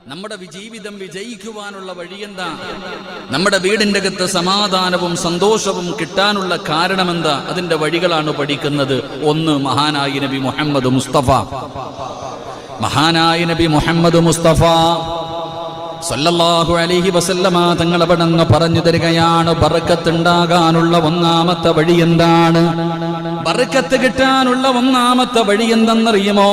നമ്മുടെ ജീവിതം വിജയിക്കുവാനുള്ള വഴിയെന്താ? നമ്മുടെ വീടിന്റെ അകത്ത് സമാധാനവും സന്തോഷവും കിട്ടാനുള്ള കാരണമെന്താ? അതിന്റെ വഴികളാണ് പഠിക്കുന്നത്. ഒന്ന്, മഹാനായ നബി മുഹമ്മദ് മുസ്തഫ. മഹാനായ നബി മുഹമ്മദ് മുസ്തഫ സല്ലല്ലാഹു അലൈഹി വസല്ലമ തങ്ങൾ അവിടുന്ന് പറഞ്ഞു തരികയാണ്, ബർക്കത്തുണ്ടാകാനുള്ള ഒന്നാമത്തെ വഴി എന്താണ്? ബർക്കത്ത് കിട്ടാനുള്ള ഒന്നാമത്തെ വഴി എന്തെന്നറിയുമോ?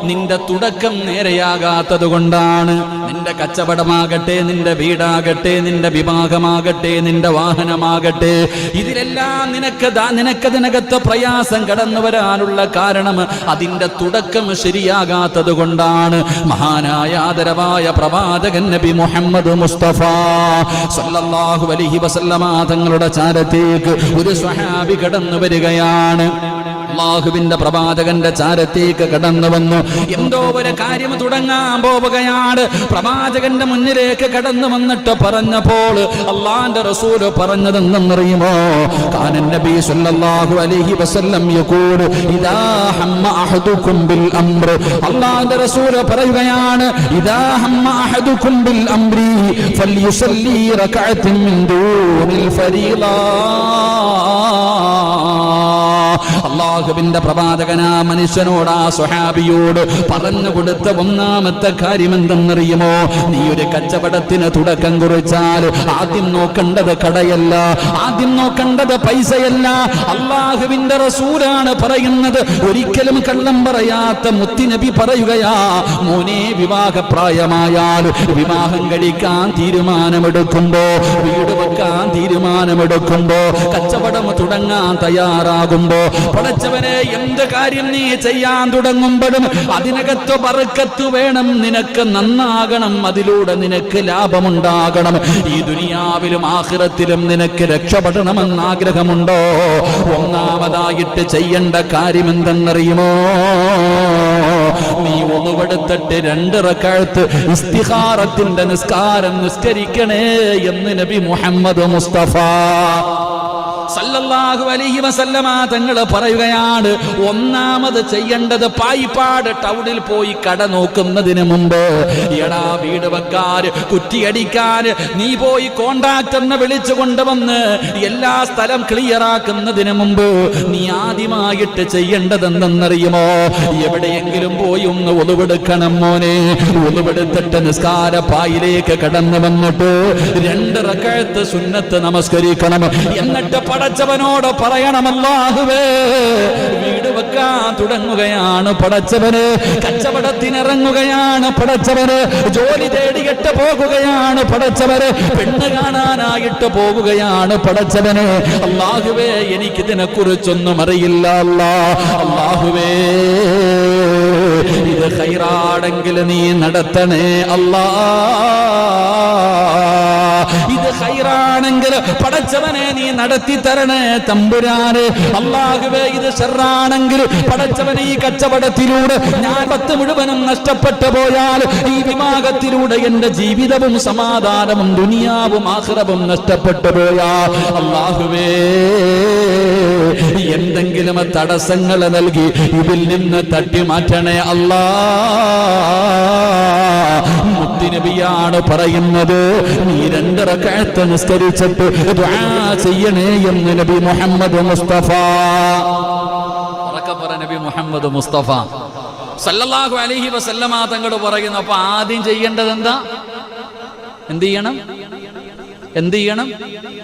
നിന്റെ തുടക്കം നേരെയാകാത്തത് കൊണ്ടാണ്. നിന്റെ കച്ചവടമാകട്ടെ, നിന്റെ വീടാകട്ടെ, നിന്റെ വിവാഹമാകട്ടെ, നിന്റെ വാഹനമാകട്ടെ, ഇതിലെല്ലാം നിനക്കതിനകത്ത് പ്രയാസം കടന്നു വരാനുള്ള കാരണം അതിന്റെ തുടക്കം ശരിയാകാത്തത് കൊണ്ടാണ്. മഹാനായ ആദരവായ പ്രവാചകൻ നബി മുഹമ്മദ് മുസ്തഫ സല്ലല്ലാഹു അലൈഹി വസല്ലമ തങ്ങളുടെ ചാരത്തേക്ക് ഒരു സ്വഹാബി കടന്നു വരികയാണ്. അല്ലാഹുവിന്റെ പ്രവാചകന്റെ ചാരത്തേക്ക് കടന്നു വന്നു. എന്തോ ഒരു കാര്യം തുടങ്ങാൻ പോവുകയാണ്. പ്രവാചകന്റെ മുന്നിലേക്ക് കടന്നു വന്നിട്ട് പറഞ്ഞപ്പോൾ അല്ലാഹുവിന്റെ റസൂൽ പറഞ്ഞതെന്തെന്നറിയുമോ? കാനൻ നബി സല്ലല്ലാഹു അലൈഹി വസല്ലം യഖൂൽ ഇദാ ഹമ്മ അഹദുകും ബിൽ അംർ. അല്ലാഹുവിന്റെ റസൂൽ പറയുകയാണ്, ഇദാ ഹമ്മ അഹദുകും ബിൽ അംരി ഫൽയുസല്ലി റകഅതൻ മിൻ ദൂനിൽ ഫരീള. അല്ലാഹുവിന്റെ പ്രവാചകനാ മനുഷ്യനോട്, ആ സ്വഹാബിയോട് പറഞ്ഞു കൊടുത്ത ഒന്നാമത്തെ കാര്യം എന്തെന്നറിയുമോ? നീ ഒരു കച്ചവടത്തിന് തുടക്കം കുറിച്ചാൽ ആദ്യം നോക്കേണ്ടത് കടയല്ല, ആദ്യം നോക്കേണ്ടത് പൈസയല്ല. അല്ലാഹുവിന്റെ റസൂലാണ് പറയുന്നത്. ഒരിക്കലും കള്ളം പറയാത്ത മുത്തുനബി പറയുകയാ, മോനെ, വിവാഹപ്രായമായാൽ വിവാഹം കഴിക്കാൻ തീരുമാനമെടുക്കുമ്പോ, വീട് വെക്കാൻ തീരുമാനമെടുക്കുമ്പോ, കച്ചവടം തുടങ്ങാൻ തയ്യാറാകുമ്പോ, പടച്ചവനെ, എന്ത് കാര്യം നീ ചെയ്യാൻ തുടങ്ങുമ്പോഴും അതിനകത്ത് ബർക്കത്ത് വേണം. നിനക്ക് നന്നാകണം, അതിലൂടെ നിനക്ക് ലാഭമുണ്ടാകണം. ഈ ദുനിയാവിലും ആഖിറത്തിലും നിനക്ക് രക്ഷപ്പെടണമെന്ന് ആഗ്രഹമുണ്ടോ? ഒന്നാമതായിട്ട് ചെയ്യേണ്ട കാര്യം എന്തെന്നറിയുമോ? നീ ഒന്നുപെടുത്തിട്ട് 2 റക്അത്ത് ഇസ്തിഖാറത്തിന്റെ നിസ്കാരം നിസ്കരിക്കണേ എന്ന് നബി മുഹമ്മദ് മുസ്തഫ സല്ലല്ലാഹു അലൈഹി വസല്ലമ തങ്ങൾ പറയുകയാണ്, ഒന്നാമത് ചെയ്യേണ്ടത് പായിപ്പാട് ടൗണിൽ പോയി കട നോക്കുന്നതിന് മുമ്പ്, എടാ വീട് വെക്കാൻ, കുറ്റിയടിക്കാൻ നീ പോയി കോൺട്രാക്ടറിനെ വിളിച്ചു കൊണ്ടുവന്ന് എല്ലാ സ്ഥലം ക്ലിയർ ആക്കുന്നതിന് മുമ്പ് നീ ആദ്യമായിട്ട് ചെയ്യേണ്ടത് എന്തെന്നറിയുമോ? എവിടെയെങ്കിലും പോയി ഒന്ന് ഒളിവെടുക്കണം മോനെ. ഒളിവെടുത്തിട്ട് നിസ്കാര പായിലേക്ക് കടന്നു വന്നിട്ട് 2 റക്അത്ത് സുന്നത്ത് നമസ്കരിക്കണം. എന്നിട്ട് പടച്ചവനോട് പറയണം, അല്ലാഹുവേ, വീട് വെക്കാൻ തുടങ്ങുകയാണ് പടച്ചവന്, കച്ചവടത്തിനിറങ്ങുകയാണ് പടച്ചവന്, ജോലി തേടിയിട്ട് പോകുകയാണ് പടച്ചവന്, പെണ്ണ് കാണാനായിട്ട് പോകുകയാണ് പടച്ചവന്. അല്ലാഹുവേ, എനിക്കിതിനെ കുറിച്ചൊന്നും അറിയില്ല. അല്ലാഹുവേ, ഇത് ഖൈറാണെങ്കിൽ നീ നടത്തണേ അല്ലാ. ഇത് ഖൈറാണെങ്കിൽ പടച്ചവനെ നീ നടത്തി തരണേ തമ്പുരാനെ. അല്ലാഹുവേ, ഇത് ശർറാണെങ്കിൽ പടച്ചവനെ, ഈ കച്ചവടത്തിലൂടെ ഞാൻ 10 മുഴുവനും നഷ്ടപ്പെട്ടു പോയാൽ, ഈ വിവാഹത്തിലൂടെ എന്റെ ജീവിതവും സമാധാനവും ദുനിയാവും ആഖിറവും നഷ്ടപ്പെട്ടു പോയാൽ, അല്ലാഹുവേ, എന്തെങ്കിലും തടസ്സങ്ങൾ നൽകി ഇതിൽ നിന്ന് തട്ടി മാറ്റണേ അല്ലാ. മുത്തുനബിയാണ് പറയുന്നത്, നീ 2 റക്അത്ത് നിസ്കരിച്ചിട്ട് ദുആ ചെയ്യണേ എന്ന് നബി മുഹമ്മദ് മുസ്തഫ. നബി മുഹമ്മദ് മുസ്തഫ സല്ലല്ലാഹു അലൈഹി വസല്ലമ തങ്ങൾ പറയുന്നു. അപ്പൊ ആദ്യം ചെയ്യേണ്ടത് എന്താ? എന്ത് ചെയ്യണം?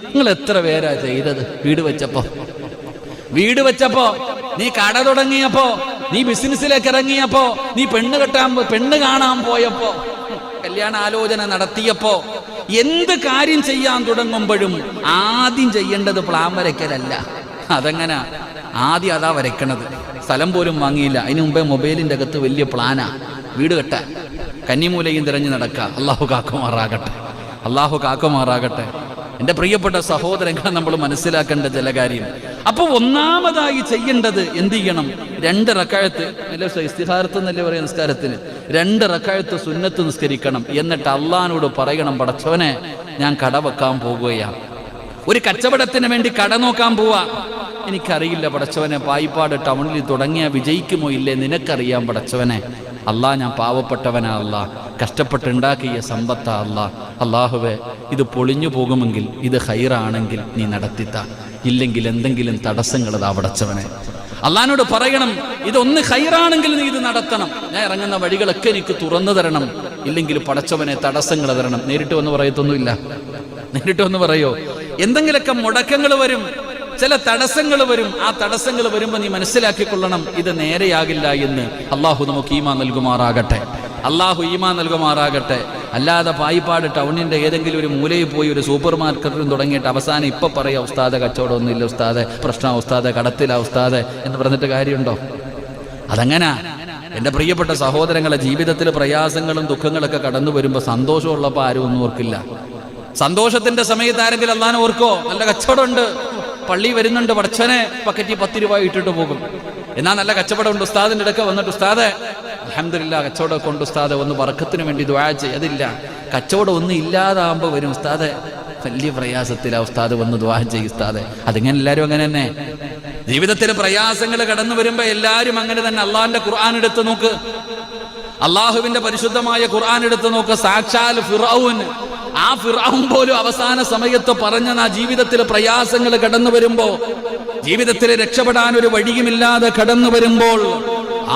നിങ്ങൾ എത്ര പേരാ ചെയ്തത്? വീട് വെച്ചപ്പോ, നീ കട തുടങ്ങിയപ്പോ, നീ ബിസിനസ്സിലേക്ക് ഇറങ്ങിയപ്പോ, നീ പെണ്ണ് കാണാൻ പോയപ്പോ, കല്യാണ ആലോചന നടത്തിയപ്പോ, എന്ത് കാര്യം ചെയ്യാൻ തുടങ്ങുമ്പോഴും ആദ്യം ചെയ്യേണ്ടത് പ്ലാൻ വരയ്ക്കലല്ല. അതെങ്ങനെ? ആദ്യം അതാ വരയ്ക്കണത്. സ്ഥലം പോലും വാങ്ങിയില്ല, അതിനു മുമ്പേ മൊബൈലിന്റെ അകത്ത് വലിയ പ്ലാനാ, വീട് കെട്ടാൻ. കന്നിമൂലയും തിരഞ്ഞു നടക്കുക. അല്ലാഹു കാക്കുമാറാകട്ടെ. എന്റെ പ്രിയപ്പെട്ട സഹോദരങ്ങൾ, നമ്മൾ മനസ്സിലാക്കേണ്ട ചില കാര്യം. അപ്പൊ ഒന്നാമതായി ചെയ്യേണ്ടത് എന്ത് ചെയ്യണം? 2 റക്അത്ത് ഇസ്തിഖാറത്ത് എന്നല്ലേ പറയാം നിസ്കാരത്തിന്. 2 റക്അത്ത് സുന്നത്ത് നിസ്കരിക്കണം. എന്നിട്ട് അള്ളാഹിനോട് പറയണം, പടച്ചവനെ, ഞാൻ കട വെക്കാൻ പോകുകയാണ്, ഒരു കച്ചവടത്തിന് വേണ്ടി കട നോക്കാൻ പോവാ. എനിക്കറിയില്ല പടച്ചവനെ, പായിപ്പാട് ടൗണിൽ തുടങ്ങിയ വിജയിക്കുമോ ഇല്ലേ, നിനക്കറിയാം പടച്ചവനെ. അല്ലാ, ഞാൻ പാവപ്പെട്ടവനാ അല്ലാ, കഷ്ടപ്പെട്ടുണ്ടാക്കിയ സമ്പത്താ അല്ലാ. അല്ലാഹുവേ, ഇത് പൊളിഞ്ഞു പോകുമെങ്കിൽ, ഇത് ഖൈറാണെങ്കിൽ നീ നടത്തിത്ത, ഇല്ലെങ്കിൽ എന്തെങ്കിലും തടസ്സങ്ങൾ അത് അവിടച്ചവനെ. അള്ളാഹിനോട് പറയണം, ഇതൊന്ന് ഖൈറാണെങ്കിൽ നീ ഇത് നടത്തണം, ഞാൻ ഇറങ്ങുന്ന വഴികളൊക്കെ എനിക്ക് തുറന്നു തരണം, ഇല്ലെങ്കിൽ പടച്ചവനെ തടസ്സങ്ങൾ തരണം. നേരിട്ട് വന്ന് പറയത്തൊന്നുമില്ല. നേരിട്ട് വന്ന് പറയോ? എന്തെങ്കിലുമൊക്കെ മുടക്കങ്ങൾ വരും, ചില തടസ്സങ്ങൾ വരും. ആ തടസ്സങ്ങൾ വരുമ്പോൾ നീ മനസ്സിലാക്കിക്കൊള്ളണം, ഇത് നേരെയാകില്ല എന്ന്. അള്ളാഹു നമുക്ക് ഈമാൻ നൽകുമാറാകട്ടെ. അള്ളാഹു ഈമാൻ നൽകുമാറാകട്ടെ. അല്ലാതെ പായിപ്പാട് ടൗണിൻ്റെ ഏതെങ്കിലും ഒരു മൂലയിൽ പോയി ഒരു സൂപ്പർ മാർക്കറ്റിലും തുടങ്ങിയിട്ട് അവസാനം ഇപ്പം പറയാം, ഉസ്താദെ കച്ചവടമൊന്നുമില്ല ഉസ്താദെ, പ്രശ്നം ഉസ്താദെ, കടത്തില ഉസ്താദെ എന്ന് പറഞ്ഞിട്ട് കാര്യമുണ്ടോ? അതങ്ങനെ. എൻ്റെ പ്രിയപ്പെട്ട സഹോദരങ്ങളെ, ജീവിതത്തിൽ പ്രയാസങ്ങളും ദുഃഖങ്ങളൊക്കെ കടന്നു വരുമ്പോൾ സന്തോഷമുള്ളപ്പോൾ ആരും ഒന്നും ഓർക്കില്ല. സന്തോഷത്തിന്റെ സമയത്ത് ആരെങ്കിലും അള്ളാനെ ഓർക്കോ? നല്ല കച്ചവടമുണ്ട്, പള്ളി വരുന്നുണ്ട്, പടച്ചനെ പക്കറ്റി 10 രൂപ ഇട്ടിട്ട് പോകും. എന്നാൽ നല്ല കച്ചവടമുണ്ട്, ഉസ്താദിൻ്റെ ഇടയ്ക്ക് വന്നിട്ട് ഉസ്താദെ അൽഹംദുലില്ലാ കച്ചവടമൊക്കെ കൊണ്ട് ഉസ്താദെ, ഒന്ന് ബറക്കത്തിന് വേണ്ടി ദുആ ചെയ്യതില്ല. കച്ചവടം ഒന്നും ഇല്ലാതാകുമ്പോൾ വരും ഉസ്താദെ, വലിയ പ്രയാസത്തിലാ ഉസ്താദ്, വന്ന് ദുആ ചെയ്യും ഉസ്താദെ. അതിങ്ങനെ എല്ലാവരും അങ്ങനെ തന്നെ. ജീവിതത്തിൽ പ്രയാസങ്ങൾ കടന്നു വരുമ്പോൾ എല്ലാവരും അങ്ങനെ തന്നെ. അള്ളാഹിന്റെ ഖുർആൻ എടുത്ത് നോക്ക്, അള്ളാഹുവിന്റെ പരിശുദ്ധമായ ഖുർആൻ എടുത്ത് നോക്ക്. സാക്ഷാൽ ഫിർഔൻ, ആ ഫിർഔൻ പോലും അവസാന സമയത്ത് പറഞ്ഞ ആ ജീവിതത്തിൽ പ്രയാസങ്ങൾ കടന്നു വരുമ്പോ, ജീവിതത്തിൽ രക്ഷപ്പെടാൻ ഒരു വഴിയുമില്ലാതെ കടന്നു വരുമ്പോൾ,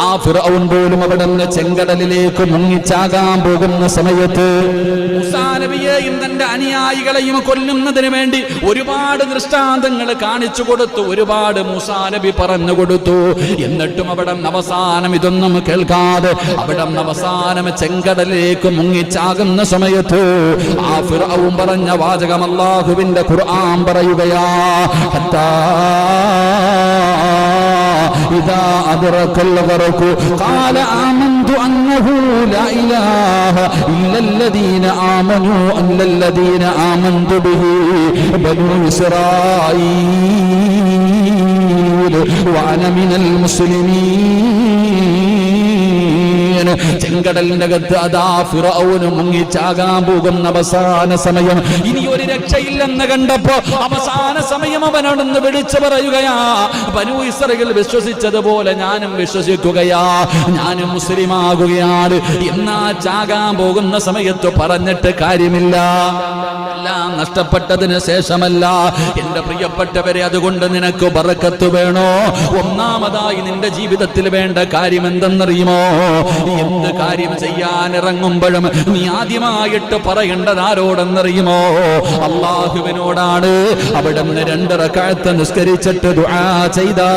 ആ ഫിർഔൻ പോലും അവിടെ നിന്ന് ചെങ്കടലിലേക്ക് മുങ്ങിച്ചാകാൻ പോകുന്ന സമയത്ത് മൂസാ നബിയെയും തന്റെ അനുയായികളെയും കൊല്ലുന്നതിന് വേണ്ടി ഒരുപാട് ദൃഷ്ടാന്തങ്ങൾ കാണിച്ചു കൊടുത്തു, ഒരുപാട് മൂസാ നബി പറഞ്ഞു കൊടുത്തു. എന്നിട്ടും അവിടെ അവസാനം ഇതൊന്നും കേൾക്കാതെ അവിടെ അവസാനം ചെങ്കടലിലേക്ക് മുങ്ങിച്ചാകുന്ന സമയത്ത് ആ ഫിർഔൻ പറഞ്ഞ വാചകം അല്ലാഹുവിന്റെ ഖുർആൻ പറയുകയാ, ഹത്താ ഇദാ അദ്റകൽ ഗറഖു ഖാല ആമന്തു അന്നഹു ലാ ഇലാഹ ഇല്ലല്ലദീന ആമനൂ അല്ലല്ലദീന ആമന്തു ബിഹി ബനൂ ഇസ്രായീൽ വഅന മിനൽ മുസ്ലിമീൻ. ചെങ്കടലിന്റെ അകത്ത് അതാ ഫിർഔന് മുങ്ങിച്ചാകാൻ പോകുന്ന അവസാന സമയം, ഇനി ഒരു രക്ഷയില്ലെന്ന് കണ്ടപ്പോ അവസാന സമയം അവനോടൊന്ന് വിളിച്ചു പറയുകയാ, ബനൂ ഇസ്രായേൽ വിശ്വസിച്ചതുപോലെ ഞാനും വിശ്വസിക്കുകയാ, ഞാനും മുസ്ലിമാകുകയാണ്. എന്നാ ചാകാൻ പോകുന്ന സമയത്ത് പറഞ്ഞിട്ട് കാര്യമില്ല, എല്ലാം നഷ്ടപ്പെട്ടതിന് ശേഷമല്ല. എന്റെ പ്രിയപ്പെട്ടവരെ, അതുകൊണ്ട് നിനക്ക് ബറക്കത്ത് വേണോ? ഒന്നാമതായി നിന്റെ ജീവിതത്തിൽ വേണ്ട കാര്യം എന്തെന്നറിയുമോ? എന്ത് കാര്യം ചെയ്യാൻ ഇറങ്ങുമ്പോഴും നീ ആദ്യമായിട്ട് പറയേണ്ടത് ആരോടെന്നറിയുമോ? അല്ലാഹുവിനോടാണ്. അവിടെ നിന്ന് 2 റക്അത്ത് നിസ്കരിച്ചിട്ട് ദുആ ചെയ്താൽ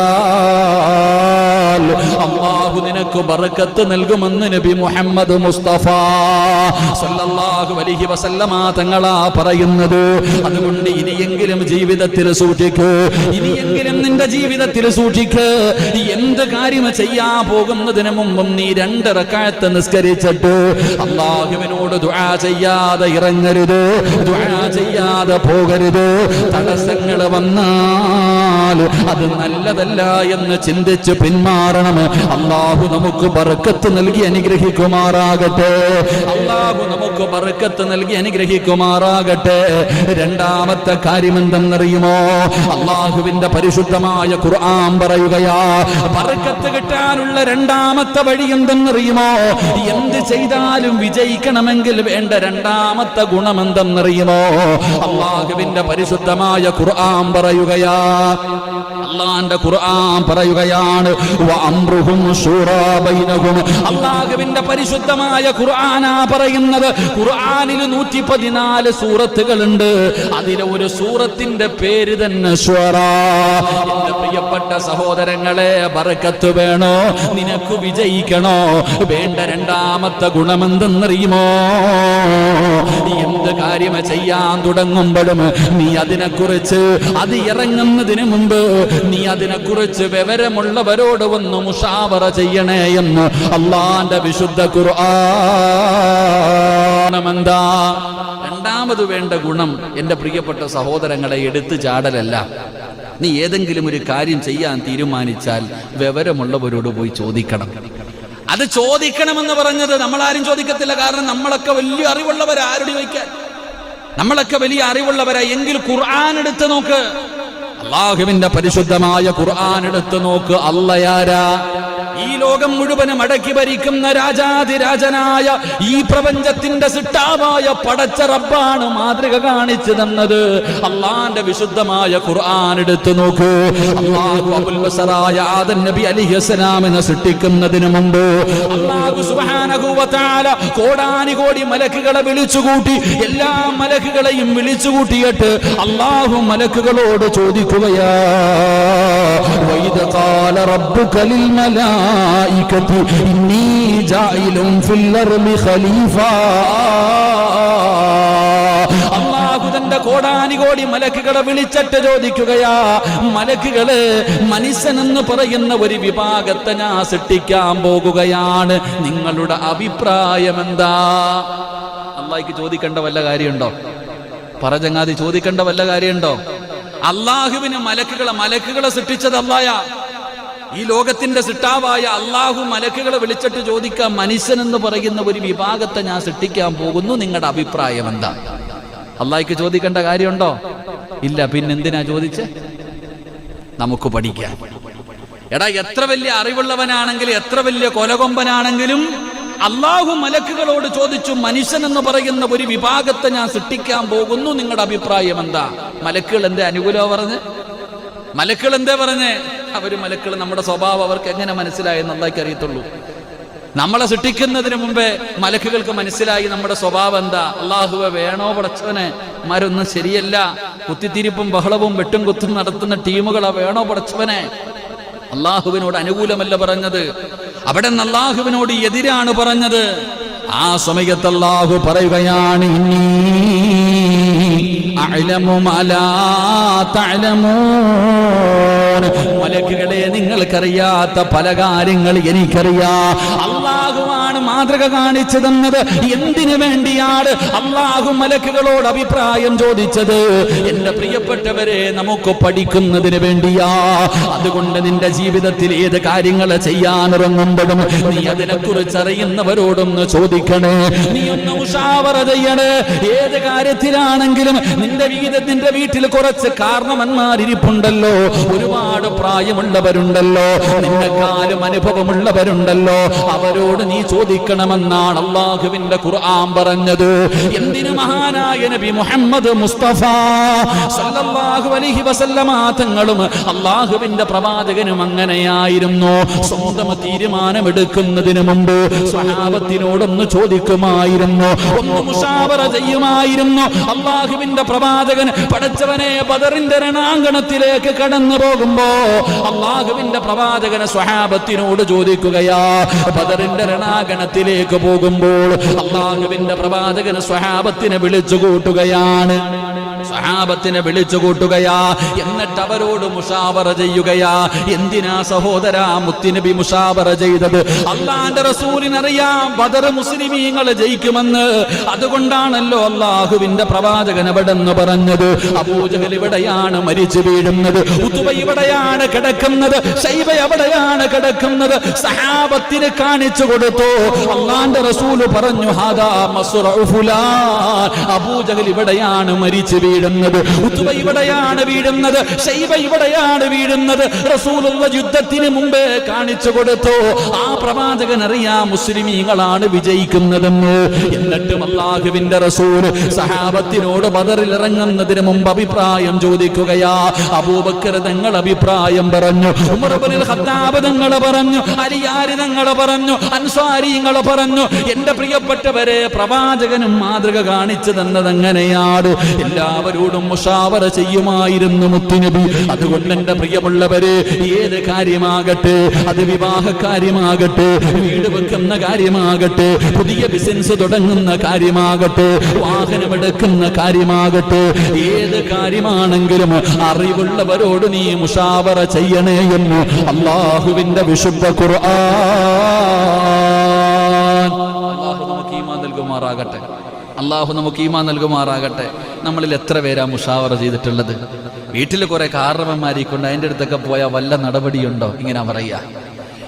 അല്ലാഹു നിനക്ക് ബറക്കത്ത് നൽകുമെന്ന് നബി മുഹമ്മദ് മുസ്തഫ സല്ലല്ലാഹു അലൈഹി വസല്ലമ തങ്ങളാ പറയുന്നത്. അതുകൊണ്ട് ഇനിയെങ്കിലും ജീവിതത്തിൽ സൂക്ഷിക്ക്, ഇനിയെങ്കിലും നിന്റെ ജീവിതത്തിൽ സൂക്ഷിക്ക്. എന്ത് കാര്യം ചെയ്യാൻ പോകുന്നതിന് മുമ്പും നീ 2 റക്അത്ത് നിസ്കരിച്ചിട്ട് അല്ലാഹുവിനോട് ദുആ ചെയ്യാതെ ഇറങ്ങരുത്, ദുആ ചെയ്യാതെ പോകരുത്. തടസ്സങ്ങൾ വന്നാൽ അത് നല്ലതല്ല എന്ന് ചിന്തിച്ച് പിന്മാറണം. അല്ലാഹു നമുക്ക് ബറക്കത്ത് നൽകി അനുഗ്രഹിക്കുമാറാകട്ടെ. അല്ലാഹു നമുക്ക് ബറക്കത്ത് നൽകി അനുഗ്രഹിക്കുമാറാകട്ടെ. രണ്ടാമത്തെ കാര്യം എന്തെന്നറിയുമോ? അല്ലാഹുവിന്റെ പരിശുദ്ധമായ ഖുർആൻ പറയുകയാ, ബറക്കത്ത് കിട്ടാനുള്ള രണ്ടാമത്തെ വഴി എന്തെന്നറിയുമോ? എന്ത് ചെയ്താലും വിജയിക്കണമെങ്കിൽ വേണ്ട രണ്ടാമത്തെ ഗുണം എന്തെന്നറിയുമോ? അല്ലാഹുവിന്റെ പരിശുദ്ധമായ ഖുർആൻ പറയുകയാ, അല്ലാഹുവിന്റെ ഖുർആൻ പറയുകയാണ്, വഅംറുഹും ശൂറാ ബൈനഹും. അല്ലാഹുവിന്റെ പരിശുദ്ധമായ ഖുർആനാ പറയുന്നത്. ഖുർആനിൽ 114 സൂറത്തുകളുണ്ട്. അതിലെ ഒരു സൂറത്തിന്റെ പേര് തന്നെ ശൂറാ. എന്റെ പ്രിയപ്പെട്ട സഹോദരങ്ങളെ, ബറക്കത്ത് വേണോ? നിനക്ക് വിജയിക്കണോ? വേണ്ട രണ്ടാമത്തെ ഗുണമെന്തെന്നറിയുമോ? എന്ത് കാര്യം ചെയ്യാൻ തുടങ്ങുമ്പോഴും നീ അതിനെക്കുറിച്ച്, അത് ഇറങ്ങുന്നതിന് മുമ്പ് നീ അതിനെക്കുറിച്ച് വിവരമുള്ളവരോട് ഒന്ന് മുഷാവറ ചെയ്യണേ എന്ന് അല്ലാഹുവിന്റെ വിശുദ്ധ ഖുർആൻ. എന്താ രണ്ടാമത് വേണ്ട ഗുണം? എന്റെ പ്രിയപ്പെട്ട സഹോദരങ്ങളെ, എടുത്തു ചാടലല്ല. നീ ഏതെങ്കിലും ഒരു കാര്യം ചെയ്യാൻ തീരുമാനിച്ചാൽ വിവരമുള്ളവരോട് പോയി ചോദിക്കണം. അത് ചോദിക്കണമെന്ന് പറഞ്ഞത് നമ്മളാരും ചോദിക്കത്തില്ല. കാരണം നമ്മളൊക്കെ വലിയ അറിവുള്ളവരാ. ആരുടെ ചോദിക്കാൻ? നമ്മളൊക്കെ വലിയ അറിവുള്ളവരാ. എങ്കിൽ ഖുർആൻ എടുത്ത് നോക്ക്. അള്ളാഹുവിന്റെ പരിശുദ്ധമായ ഖുർആൻ എടുത്തു നോക്ക്. അള്ളയാരാ? ഈ ലോകം മുഴുവനും അടക്കി ഭരിക്കുന്ന രാജാതിരാജനായ ഈ പ്രപഞ്ചത്തിന്റെ സിട്ടാവായ പടച്ച റബ്ബാണ് മാതൃക കാണിച്ചു തന്നത്. അള്ളാന്റെ വിശുദ്ധമായ ഖുർആൻ എടുത്തു നോക്കൂ. അല്ലാഹു അബുൽ ബസറായ ആദം നബി അലൈഹിസ്സലാമിനെ സൃഷ്ടിക്കുന്നതിന് മുമ്പ് അല്ലാഹു സുബ്ഹാനഹു വ തആല കോടാനുകോടി മലക്കുകളെ വിളിച്ചുകൂട്ടി. എല്ലാ മലക്കുകളെയും വിളിച്ചുകൂട്ടിയിട്ട് അല്ലാഹു മലക്കുകളോട് ചോദിക്കുകയാ, വൈദ ഖാല റബ്ബുക ലിൽ മലായികതി ഇന്നി ജാഇലുൻ ഫിൽ അർളി ഖലീഫ. അല്ലാഹു തന്റെ കോടാനുകോടി മലക്കുകളെ വിളിച്ചിട്ട് ചോദിക്കുകയാ, മലക്കുകള് മനുഷ്യനെന്ന് പറയുന്ന ഒരു വിഭാഗത്തെ ഞാൻ സൃഷ്ടിക്കാൻ പോകുകയാണ്, നിങ്ങളുടെ അഭിപ്രായം എന്താ? അല്ലാഹുക്ക് ചോദിക്കേണ്ട വല്ല കാര്യമുണ്ടോ? പറചങ്ങാതി, ചോദിക്കേണ്ട വല്ല കാര്യമുണ്ടോ? അള്ളാഹുവിന് മലക്കുകളെ സൃഷ്ടിച്ചത് അല്ലാഹുവാ. ഈ ലോകത്തിന്റെ സൃഷ്ടാവായ അള്ളാഹു മലക്കുകളെ വിളിച്ചിട്ട് ചോദിക്കാം, മനുഷ്യനെന്ന് പറയുന്ന ഒരു വിഭാഗത്തെ ഞാൻ സൃഷ്ടിക്കാൻ പോകുന്നു, നിങ്ങളുടെ അഭിപ്രായം എന്താ? അള്ളാഹുക്ക് ചോദിക്കേണ്ട കാര്യമുണ്ടോ? ഇല്ല. പിന്നെന്തിനാ ചോദിച്ചേ? നമുക്ക് പഠിക്കാം. എടാ, എത്ര വലിയ അറിവുള്ളവനാണെങ്കിലും എത്ര വലിയ കൊലകൊമ്പനാണെങ്കിലും അള്ളാഹു മലക്കുകളോട് ചോദിച്ചു, മനുഷ്യൻ എന്ന് പറയുന്ന ഒരു വിഭാഗത്തെ ഞാൻ സൃഷ്ടിക്കാൻ പോകുന്നു, നിങ്ങളുടെ അഭിപ്രായം എന്താ? മലക്കുകൾ എന്തേ അനുകൂലോ പറഞ്ഞ്? മലക്കുകൾ എന്തേ പറഞ്ഞേ? മലക്കുകൾ നമ്മുടെ സ്വഭാവം അവർക്ക് എങ്ങനെ മനസ്സിലായെന്ന് അള്ളാഹുക്ക് അറിയത്തുള്ളൂ. നമ്മളെ സൃഷ്ടിക്കുന്നതിന് മുമ്പേ മലക്കുകൾക്ക് മനസ്സിലായി നമ്മുടെ സ്വഭാവം എന്താ. അള്ളാഹുവെ, വേണോ പടച്ചവനെ, മാരൊന്നും ശരിയല്ല, കുത്തിത്തിരിപ്പും ബഹളവും വെട്ടും കുത്തും നടത്തുന്ന ടീമുകളാ, വേണോ പടച്ചവനെ? അള്ളാഹുവിനോട് അനുകൂലമല്ല പറഞ്ഞത്, അവിടെ നിന്ന് അള്ളാഹുവിനോട് എതിരാണ് പറഞ്ഞത്. ആ സമയത്ത് അള്ളാഹു പറയുകയാണ്, ഇന്നി അഅലമു മാ ലാ തഅലമൂൻ. മലക്കുകളെ, നിങ്ങൾക്കറിയാത്ത പല കാര്യങ്ങൾ എനിക്കറിയാം. അള്ളാഹുവാണ് മാതൃക കാണിച്ചു തന്നത്. എന്തിനു വേണ്ടിയാണ് അള്ളാഹു മലക്കുകളോട് അഭിപ്രായം ചോദിച്ചത്? എന്റെ പ്രിയപ്പെട്ടവരെ, നമുക്ക് പഠിക്കുന്നതിന് വേണ്ടിയാ. അതുകൊണ്ട് നിന്റെ ജീവിതത്തിൽ ഏത് കാര്യങ്ങൾ ചെയ്യാനിറങ്ങുമ്പോഴും നീ അതിനെക്കുറിച്ച് അറിയുന്നവരോടൊന്ന് ചോദിക്കണേ, നീ ഒന്ന് ഉഷാവറ ചെയ്യണേ. ഏത് കാര്യത്തിലാണെങ്കിലും നിന്റെ വീട്ടിൽ കുറച്ച് കാരണവന്മാരിപ്പുണ്ടല്ലോ, ഒരുപാട് പ്രായമുള്ളവരുണ്ടല്ലോ, നിന്നെക്കാളും അനുഭവമുള്ളവരുണ്ടല്ലോ, അവരോട് നീ ചോദിക്കണമെന്നാണ് അള്ളാഹുവിന്റെ ഖുർആൻ പറഞ്ഞത്. എന്തിനു മഹാനായ നബി മുഹമ്മദ് മുസ്തഫ സല്ലല്ലാഹു അലൈഹി വസല്ലമ തങ്ങളും അള്ളാഹുവിന്റെ പ്രവാചകനും അങ്ങനെയായിരുന്നു. സ്വന്തം തീരുമാനമെടുക്കുന്നതിന് മുമ്പ് സ്വഹാബത്തിനോടൊന്ന് ചോദിക്കുമായിരുന്നു, ഒന്ന് മുശാവറ ചെയ്യുമായിരുന്നു. അള്ളാഹുവിന്റെ പ്രവാചകൻ, പടച്ചവനെ, ബദറിന്റെ രണാങ്കണത്തിലേക്ക് കടന്നു പോകുമ്പോ അള്ളാഹുവിന്റെ പ്രവാചകന് സ്വഹാബത്തിനോട് ചോദിക്കുകയാ. ബദറിന്റെ രണാങ്കണത്തിലേക്ക് പോകുമ്പോൾ അള്ളാഹുവിന്റെ പ്രവാചകന് സ്വഹാബത്തിനെ വിളിച്ചു കൂട്ടുകയാണ്. എന്നിട്ട് അവരോട് മുശാവറ ചെയ്യുകയാ. എന്തിനാ സഹോദരാ മുത്തുനബി മുശാവറ ചെയ്തത്? അള്ളാന്റെ റസൂലിനറിയാം ബദർ മുസ്ലിമീങ്ങൾ ജയിക്കുമെന്ന്. അതുകൊണ്ടാണല്ലോ അള്ളാഹുവിന്റെ പ്രവാചകൻ അവിടെ നിന്ന് പറഞ്ഞത്, അബൂജഹൽ ഇവിടെയാണ് മരിച്ചു വീഴുന്നത്, ഉത്ബ ഇവിടെയാണ് കിടക്കുന്നത്, ശൈബ എവിടെയാണ് കിടക്കുന്നത്. സഹാബത്തിന് കാണിച്ചു കൊടുത്തു. അള്ളാന്റെ റസൂല് പറഞ്ഞു, ഹാദാ മസ്റഉ ഫുലാൻ, അബൂജഹൽ ഇവിടെയാണ് മരിച്ചു വീഴുന്നത്, ഉത്ബ ഇവിടെയാണ് വീഴുന്നത്, ശൈബ ഇവിടെയാണ് വീഴുന്നത്. റസൂലുള്ള യുദ്ധത്തിന് മുമ്പേ കാണിച്ചു കൊടുത്തു. ആ പ്രവാചകൻ അറിയാം മുസ്ലിമീങ്ങളാണ് വിജയിക്കുന്നതെന്ന്. എന്നിട്ടും അല്ലാഹുവിന്റെ റസൂല് സഹാബത്തിനോട് ബദറിൽ ഇറങ്ങുന്നതിന് മുമ്പ് അഭിപ്രായം ചോദിക്കുകയാ. അബൂബക്കർ തങ്ങൾ അഭിപ്രായം പറഞ്ഞു, ഉമർ ഇബ്നുൽ ഖത്താബ് തങ്ങൾ പറഞ്ഞു, അലിയാരി തങ്ങൾ പറഞ്ഞു, അൻസാരിങ്ങൾ പറഞ്ഞു. എന്റെ പ്രിയപ്പെട്ടവരെ, പ്രവാചകനും മാതൃക കാണിച്ചു തന്നത് എങ്ങനെയാണ്? എല്ലാവരോടും മുശാവറ ചെയ്യുമായിരുന്നു മുത്തുനബി. അതുകൊണ്ട് എന്റെ പ്രിയമുള്ളവരെ, ഏത് കാര്യമാകട്ടെ, അത് വിവാഹ കാര്യമാകട്ടെ, വീട് വെക്കുന്ന കാര്യമാകട്ടെ, പുതിയ ബിസിനസ് തുടങ്ങുന്ന കാര്യമാകട്ടെ, വാഹനമെടുക്കുന്ന കാര്യമാകട്ടെ, ഏത് കാര്യമാണെങ്കിലും അറിവുള്ളവരോട് നീ മുശാവറ ചെയ്യണേ എന്ന് അല്ലാഹുവിന്റെ വിശുദ്ധ ഖുർആൻ. അല്ലാഹു നമുക്ക് ഈമാൻ നൽകുമാറാകട്ടെ. അല്ലാഹു നമുക്ക് ഈമാൻ നൽകുമാറാകട്ടെ. നമ്മളിൽ എത്ര പേരാ മുശാവറ ചെയ്തിട്ടുള്ളത്? വീട്ടിൽ കുറെ കാരണവന്മാരിക്കൊണ്ട് അതിൻ്റെ അടുത്തൊക്കെ പോയാൽ വല്ല നടപടിയുണ്ടോ? ഇങ്ങനെ പറയാ.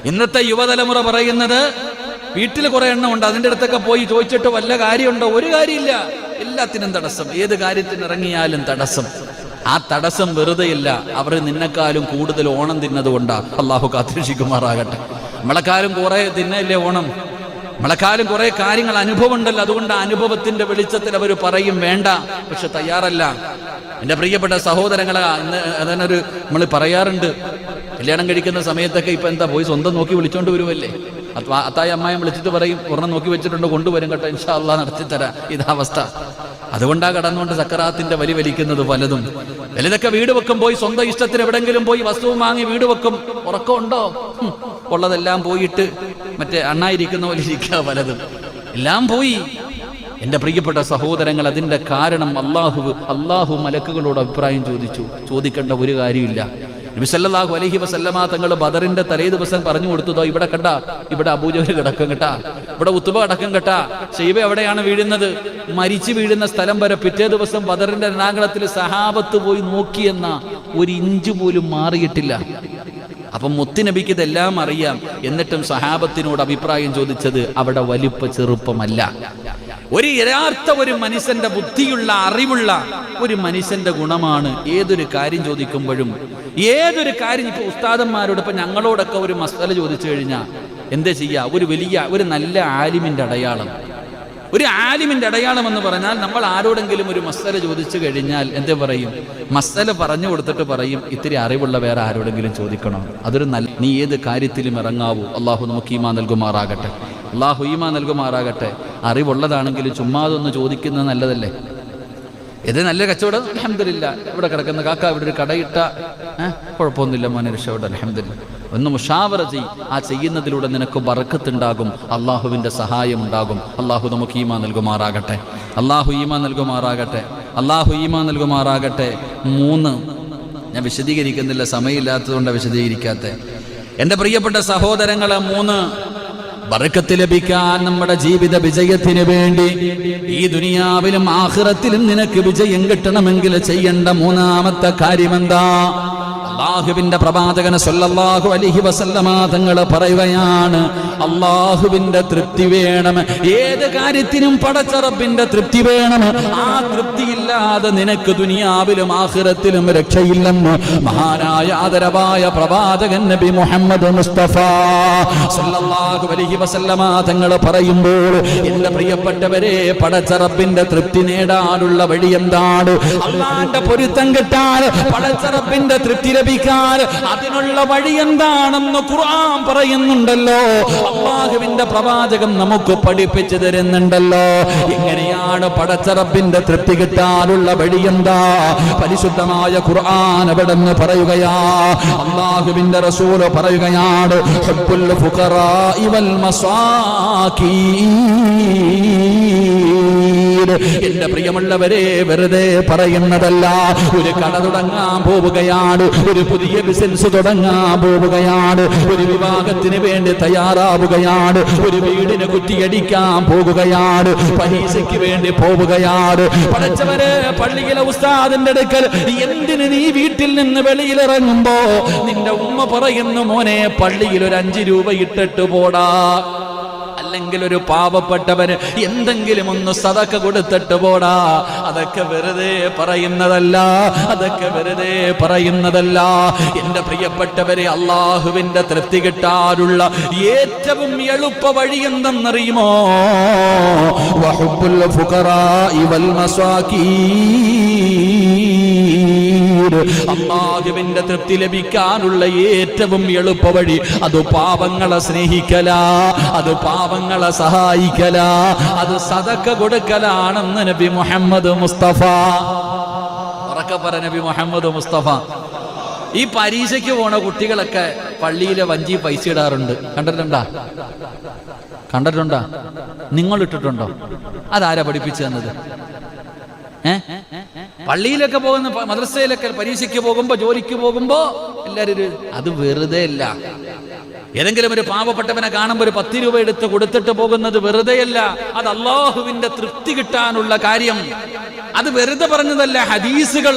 ഇന്നത്തെ യുവതലമുറ പറയുന്നത്, വീട്ടിൽ കുറെ എണ്ണം ഉണ്ട്, അതിൻ്റെ അടുത്തൊക്കെ പോയി ചോദിച്ചിട്ട് വല്ല കാര്യമുണ്ടോ? ഒരു കാര്യമില്ല, എല്ലാത്തിനും തടസ്സം, ഏത് കാര്യത്തിന് ഇറങ്ങിയാലും തടസ്സം. ആ തടസ്സം വെറുതെയില്ല. അവർ നിന്നെക്കാളും കൂടുതൽ ഓണം തിന്നതുകൊണ്ടാ. അള്ളാഹു കാത്തിരക്ഷിക്കുമാറാകട്ടെ. നമ്മളെക്കാളും കുറെ തിന്നല്ലേ ഓണം, നമ്മളെക്കാളും കുറെ കാര്യങ്ങൾ അനുഭവം ഉണ്ടല്ലോ. അതുകൊണ്ട് അനുഭവത്തിന്റെ വെളിച്ചത്തിൽ അവർ പറയും വേണ്ട, പക്ഷെ തയ്യാറല്ല. എൻ്റെ പ്രിയപ്പെട്ട സഹോദരങ്ങളെ, അതിനൊരു നമ്മൾ പറയാറുണ്ട്, കല്യാണം കഴിക്കുന്ന സമയത്തൊക്കെ ഇപ്പൊ എന്താ പോയി സ്വന്തം നോക്കി വിളിച്ചോണ്ട് വരുമല്ലേ. അത്തായി അമ്മായി വിളിച്ചിട്ട് പറയും ഒരെണ്ണം നോക്കി വെച്ചിട്ടുണ്ട്, കൊണ്ടുവരും കേട്ടോ, ഇൻഷാ അല്ലാഹ് നടത്തിത്തരാം. ഇതാവസ്ഥ. അതുകൊണ്ടാ കടന്നുകൊണ്ട് സക്കറാത്തിന്റെ വലി വലിക്കുന്നത് പലതും. വലുതൊക്കെ വീട് വെക്കും, പോയി സ്വന്തം ഇഷ്ടത്തിന് എവിടെങ്കിലും പോയി വസ്തുവും വാങ്ങി വീട് വെക്കും. ഉറക്കമുണ്ടോ? ഉള്ളതെല്ലാം പോയിട്ട് മറ്റേ അണ്ണായിരിക്കുന്ന പോലെ ഇരിക്കുക. പലതും എല്ലാം പോയി. എൻ്റെ പ്രിയപ്പെട്ട സഹോദരങ്ങൾ, അതിൻ്റെ കാരണം അള്ളാഹു മലക്കുകളോട് അഭിപ്രായം ചോദിക്കേണ്ട ഒരു കാര്യമില്ല. നബി സല്ലല്ലാഹു അലൈഹി വസല്ലമ തങ്ങൾ ബദറിന്റെ തലേ ദിവസം പറഞ്ഞു കൊടുത്തതോ, ഇവിടെ കണ്ടാ, ഇവിടെ അബൂജഹൽ കിടക്കും കേട്ടാ, ഇവിടെ ഉത്തുബ കിടക്കും കേട്ടാ, ശൈബ എവിടെയാണ് വീഴുന്നത്, മരിച്ചു വീഴുന്ന സ്ഥലം വരെ പിറ്റേ ദിവസം ബദറിന്റെ രണാങ്കണത്തിൽ സഹാബത്ത് പോയി നോക്കിയെന്ന ഒരു ഇഞ്ച് പോലും മാറിയിട്ടില്ല. അപ്പം മുത്തുനബിക്ക് ഇതെല്ലാം അറിയാം. എന്നിട്ടും സഹാബത്തിനോട് അഭിപ്രായം ചോദിച്ചത് അവിടെ വലിപ്പ ചെറുപ്പമല്ല. ഒരു യഥാർത്ഥ ഒരു മനുഷ്യന്റെ ബുദ്ധിയുള്ള അറിവുള്ള ഒരു മനുഷ്യന്റെ ഗുണമാണ് ഏതൊരു കാര്യം ചോദിക്കുമ്പോഴും, ഏതൊരു കാര്യം. ഇപ്പൊ ഉസ്താദന്മാരോട്, ഇപ്പൊ ഞങ്ങളോടൊക്കെ ഒരു മസ്അല ചോദിച്ചു കഴിഞ്ഞാൽ എന്താ ചെയ്യുക? ഒരു നല്ല ആലിമിന്റെ അടയാളം, ഒരു ആലിമിന്റെ അടയാളം എന്ന് പറഞ്ഞാൽ, നമ്മൾ ആരോടെങ്കിലും ഒരു മസ്അല ചോദിച്ചു കഴിഞ്ഞാൽ എന്താ പറയും? മസ്അല പറഞ്ഞു കൊടുത്തിട്ട് പറയും, ഇത്തിരി അറിവുള്ള വേറെ ആരോടെങ്കിലും ചോദിക്കണം. അതൊരു നല്ല, നീ ഏത് കാര്യത്തിലും ഇറങ്ങാവൂ. അള്ളാഹു നമുക്ക് ഈമാൻ നൽകുമാറാകട്ടെ. അള്ളാഹു ഈമാൻ നൽകുമാറാകട്ടെ. അറിവുള്ളതാണെങ്കിലും ചുമ്മാതൊന്ന് ചോദിക്കുന്നത് നല്ലതല്ലേ? ഇത് നല്ല കച്ചവടം, അൽഹംദുലില്ലാ. ഇവിടെ കിടക്കുന്ന കാക്ക ഇവിടെ ഒരു കടയിട്ട കുഴപ്പമൊന്നുമില്ല മോനെ, രക്ഷപ്പെട്ട, അൽഹംദുലില്ലാ. ഒന്ന് മുഷാവറ ചെയ്. ആ ചെയ്യുന്നതിലൂടെ നിനക്ക് ബർക്കത്തുണ്ടാകും, അള്ളാഹുവിൻ്റെ സഹായം ഉണ്ടാകും. അള്ളാഹു നമുക്ക് ഈമാൻ നൽകുമാറാകട്ടെ. അള്ളാഹു ഈമാൻ നൽകുമാറാകട്ടെ. അള്ളാഹു ഈമാൻ നൽകുമാറാകട്ടെ. 3 ഞാൻ വിശദീകരിക്കുന്നില്ല, സമയമില്ലാത്തതുകൊണ്ട് വിശദീകരിക്കാത്ത. എൻ്റെ പ്രിയപ്പെട്ട സഹോദരങ്ങളെ, 3 ബർക്കത്ത് ലഭിക്കാൻ, നമ്മുടെ ജീവിത വിജയത്തിന് വേണ്ടി ഈ ദുനിയാവിലും ആഖിറത്തിലും നിനക്ക് വിജയം കിട്ടണമെങ്കിൽ ചെയ്യേണ്ട 3ാമത്തെ കാര്യമെന്താ? അല്ലാഹുവിന്റെ പ്രവാചകൻ സല്ലല്ലാഹു അലൈഹി വസല്ലമ തങ്ങൾ പറയുകയാണ്, അല്ലാഹുവിന്റെ തൃപ്തി വേണം. ഏത് കാര്യത്തിനും പടച്ച റബ്ബിന്റെ തൃപ്തി വേണം. ആ തൃപ്തിയില്ലാതെ നിനക്ക് ദുനിയാവിലും ആഖിറത്തിലും രക്ഷയില്ലെന്ന് മഹാനായ ആദരവായ പ്രവാചകൻ നബി മുഹമ്മദ് മുസ്തഫ സല്ലല്ലാഹു അലൈഹി വസല്ലമ തങ്ങൾ പറയുമ്പോൾ, എന്റെ പ്രിയപ്പെട്ടവരെ, പടച്ച റബ്ബിന്റെ തൃപ്തി നേടാനുള്ള വഴി എന്താണ്? അല്ലാഹുവിന്റെ പൊരുത്തം കിട്ടാൻ, പടച്ച റബ്ബിന്റെ തൃപ്തി ലഭിക്കാൻ അതിനുള്ള വഴി എന്താണെന്ന് ഖുർആൻ പറയുന്നുണ്ടല്ലോ. അല്ലാഹുവിന്റെ പ്രവാചകൻ നമുക്ക് പഠിപ്പിച്ചു തരുന്നുണ്ടല്ലോ. എങ്ങനെയാണ് പടച്ച റബ്ബിന്റെ തൃപ്തി കിട്ടാനുള്ള വഴി എന്താ? പരിശുദ്ധമായ ഖുർആൻ അവിടെന്ന് പറയുകയാ. അല്ലാഹുവിന്റെ റസൂൽ പറയുകയാണ്, ഹുബ്ബുൽ ഫുഖറാഇ വൽ മസാകീൻ. എന്റെ പ്രിയമുള്ളവരെ, വെറുതെ പറയുന്നതല്ല. ഒരു കട തുടങ്ങാൻ പോവുകയാണ്, ഒരു പുതിയ ബിസിനസ് തുടങ്ങാൻ പോവുകയാണ്, ഒരു വിവാഹത്തിന് വേണ്ടി തയ്യാറാവുകയാണ്, ഒരു വീടിന് കുറ്റിയടിക്കാൻ പോകുകയാണ്, പരീക്ഷയ്ക്ക് വേണ്ടി പോവുകയാണ്. പഠിച്ചവരെ, പള്ളിയിലെ ഉസ്താദിന്റെ അടുക്കൽ എന്തിന് നീ വീട്ടിൽ നിന്ന് വെളിയിലിറങ്ങുമ്പോ നിന്റെ ഉമ്മ പറയുന്നു, മോനെ പള്ളിയിൽ ഒരു 5 രൂപ ഇട്ടിട്ട് പോടാ, അല്ലെങ്കിൽ ഒരു പാവപ്പെട്ടവന് എന്തെങ്കിലും ഒന്ന് സദഖ കൊടുത്തിട്ട് പോടാ. അതൊക്കെ വെറുതെ പറയുന്നതല്ല, അതൊക്കെ വെറുതെ പറയുന്നതല്ല. എന്റെ പ്രിയപ്പെട്ടവരെ, അള്ളാഹുവിന്റെ തൃപ്തി കിട്ടാനുള്ള ഏറ്റവും എളുപ്പ വഴി എന്തെന്നറിയുമോ? വഹുബ്ബുൽ ഫുഖറാഇ വൽ മസാകീൻ. അള്ളാഹുവിന്റെ തൃപ്തി ലഭിക്കാനുള്ള ഏറ്റവും എളുപ്പ വഴി അത് പാവങ്ങളെ സ്നേഹിക്കല, അത് പാവങ്ങളെ സഹായിക്കല, അത് സദഖ കൊടുക്കലാണെന്ന് നബി മുഹമ്മദ് മുസ്തഫ. ഉറക്കെ പറ, നബി മുഹമ്മദ് മുസ്തഫ. ഈ പരീക്ഷയ്ക്ക് പോണ കുട്ടികളൊക്കെ പള്ളിയിലെ വഞ്ചി പൈസ ഇടാറുണ്ട്. കണ്ടിട്ടുണ്ടാ? നിങ്ങൾ ഇട്ടിട്ടുണ്ടോ? അതാരാ പഠിപ്പിച്ചു തന്നത്? പള്ളിയിലൊക്കെ പോകുന്ന, മദ്രസയിലൊക്കെ പരീക്ഷയ്ക്ക് പോകുമ്പോ, ജോലിക്ക് പോകുമ്പോ എല്ലാവരും അത് വെറുതെ അല്ല. ഏതെങ്കിലും ഒരു പാവപ്പെട്ടവനെ കാണുമ്പോൾ ഒരു 10 രൂപ എടുത്ത് കൊടുത്തിട്ട് പോകുന്നത് വെറുതെയല്ല. അത് അള്ളാഹുവിന്റെ തൃപ്തി കിട്ടാനുള്ള കാര്യം. അത് വെറുതെ പറഞ്ഞതല്ല. ഹദീസുകൾ